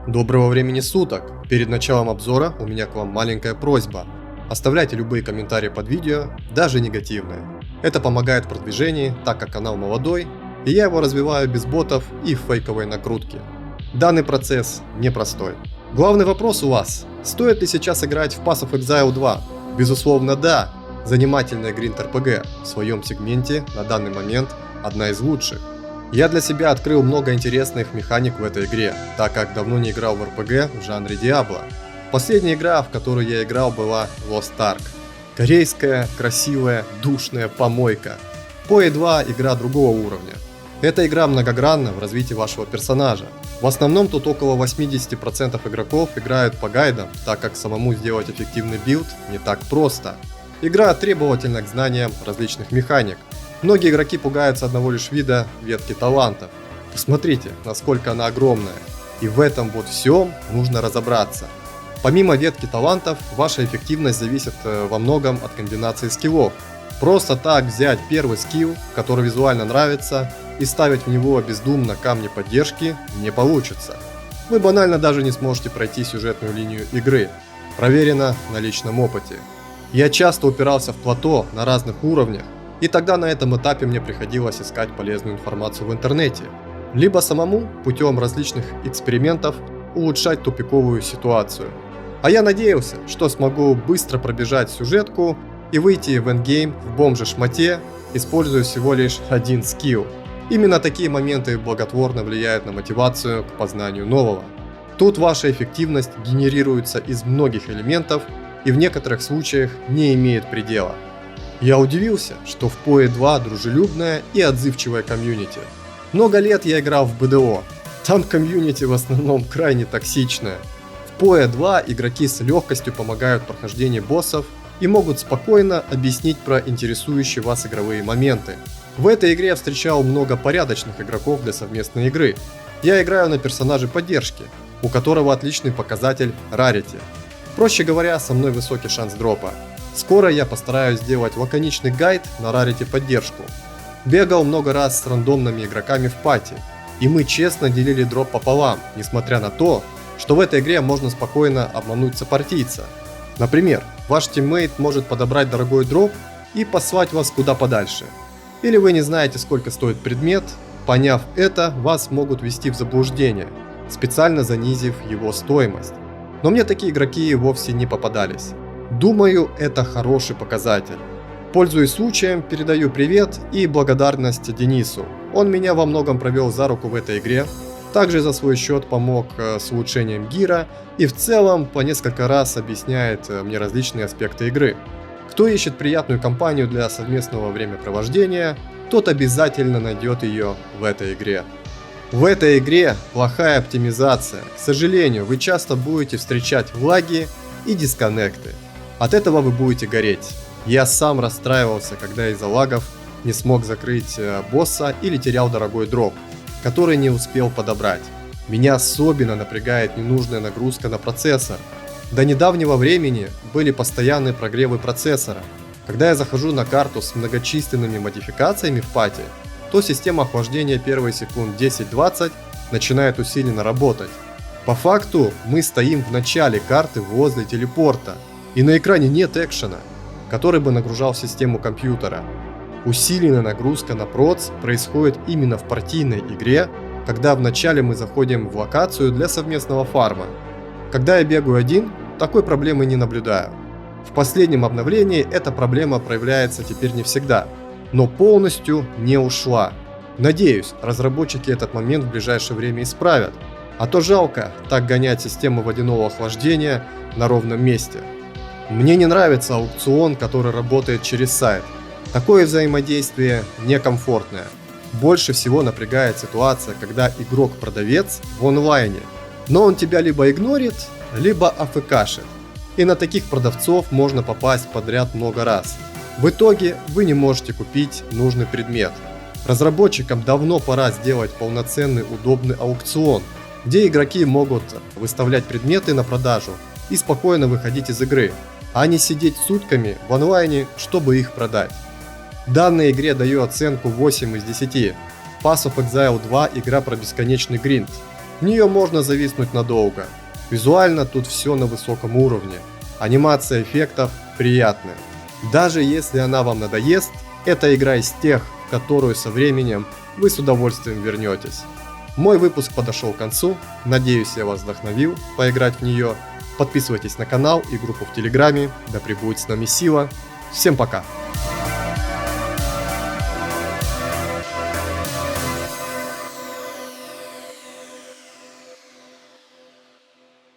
Доброго времени суток! Перед началом обзора у меня к вам маленькая просьба. Оставляйте любые комментарии под видео, даже негативные. Это помогает в продвижении, так как канал молодой, и я его развиваю без ботов и фейковой накрутки. Данный процесс непростой. Главный вопрос у вас: стоит ли сейчас играть в Path of Exile 2? Безусловно, да. Занимательная гринд-РПГ в своем сегменте на данный момент одна из лучших. Я для себя открыл много интересных механик в этой игре, так как давно не играл в РПГ в жанре Diablo. Последняя игра, в которую я играл, была Lost Ark. Корейская, красивая, душная помойка. PoE 2 игра другого уровня. Эта игра многогранна в развитии вашего персонажа. В основном тут около 80% игроков играют по гайдам, так как самому сделать эффективный билд не так просто. Игра требовательна к знаниям различных механик. Многие игроки пугаются одного лишь вида ветки талантов. Посмотрите, насколько она огромная. И в этом вот всем нужно разобраться. Помимо ветки талантов, ваша эффективность зависит во многом от комбинации скиллов. Просто так взять первый скилл, который визуально нравится, и ставить в него бездумно камни поддержки не получится. Вы банально даже не сможете пройти сюжетную линию игры. Проверено на личном опыте. Я часто упирался в плато на разных уровнях, и тогда на этом этапе мне приходилось искать полезную информацию в интернете, либо самому путем различных экспериментов улучшать тупиковую ситуацию. А я надеялся, что смогу быстро пробежать сюжетку и выйти в эндгейм в бомже шмоте, используя всего лишь один скилл. Именно такие моменты благотворно влияют на мотивацию к познанию нового. Тут ваша эффективность генерируется из многих элементов и в некоторых случаях не имеет предела. Я удивился, что в PoE 2 дружелюбная и отзывчивая комьюнити. Много лет я играл в БДО. Там комьюнити в основном крайне токсичное. В PoE 2 игроки с легкостью помогают в прохождении боссов и могут спокойно объяснить про интересующие вас игровые моменты. В этой игре я встречал много порядочных игроков для совместной игры. Я играю на персонаже поддержки, у которого отличный показатель Rarity. Проще говоря, со мной высокий шанс дропа. Скоро я постараюсь сделать лаконичный гайд на Rarity поддержку. Бегал много раз с рандомными игроками в пати, и мы честно делили дроп пополам, несмотря на то, что в этой игре можно спокойно обмануть сопартийца. Например, ваш тиммейт может подобрать дорогой дроп и послать вас куда подальше. Или вы не знаете, сколько стоит предмет, поняв это, вас могут ввести в заблуждение, специально занизив его стоимость. Но мне такие игроки вовсе не попадались. Думаю, это хороший показатель. Пользуясь случаем, передаю привет и благодарность Денису. Он меня во многом провел за руку в этой игре, также за свой счет помог с улучшением гира и в целом по несколько раз объясняет мне различные аспекты игры. Кто ищет приятную компанию для совместного времяпровождения, тот обязательно найдет ее в этой игре. В этой игре плохая оптимизация. К сожалению, вы часто будете встречать лаги и дисконнекты. От этого вы будете гореть. Я сам расстраивался, когда из-за лагов не смог закрыть босса или терял дорогой дроп, который не успел подобрать. Меня особенно напрягает ненужная нагрузка на процессор. До недавнего времени были постоянные прогревы процессора. Когда я захожу на карту с многочисленными модификациями в пати, то система охлаждения первые секунд 10-20 начинает усиленно работать. По факту мы стоим в начале карты возле телепорта, и на экране нет экшена, который бы нагружал систему компьютера. Усиленная нагрузка на проц происходит именно в партийной игре, когда вначале мы заходим в локацию для совместного фарма. Когда я бегаю один, такой проблемы не наблюдаю. В последнем обновлении эта проблема проявляется теперь не всегда, но полностью не ушла. Надеюсь, разработчики этот момент в ближайшее время исправят, а то жалко так гонять систему водяного охлаждения на ровном месте. Мне не нравится аукцион, который работает через сайт. Такое взаимодействие некомфортное. Больше всего напрягает ситуация, когда игрок-продавец в онлайне, но он тебя либо игнорит, либо афкашит. И на таких продавцов можно попасть подряд много раз. В итоге вы не можете купить нужный предмет. Разработчикам давно пора сделать полноценный удобный аукцион, где игроки могут выставлять предметы на продажу и спокойно выходить из игры, а не сидеть сутками в онлайне, чтобы их продать. Данной игре даю оценку 8 из 10. Path of Exile 2 игра про бесконечный гринд. В нее можно зависнуть надолго. Визуально тут все на высоком уровне. Анимация эффектов приятная. Даже если она вам надоест, это игра из тех, в которую со временем вы с удовольствием вернетесь. Мой выпуск подошел к концу, надеюсь, я вас вдохновил поиграть в нее. Подписывайтесь на канал и группу в Телеграме, да пребудет с нами сила. Всем пока!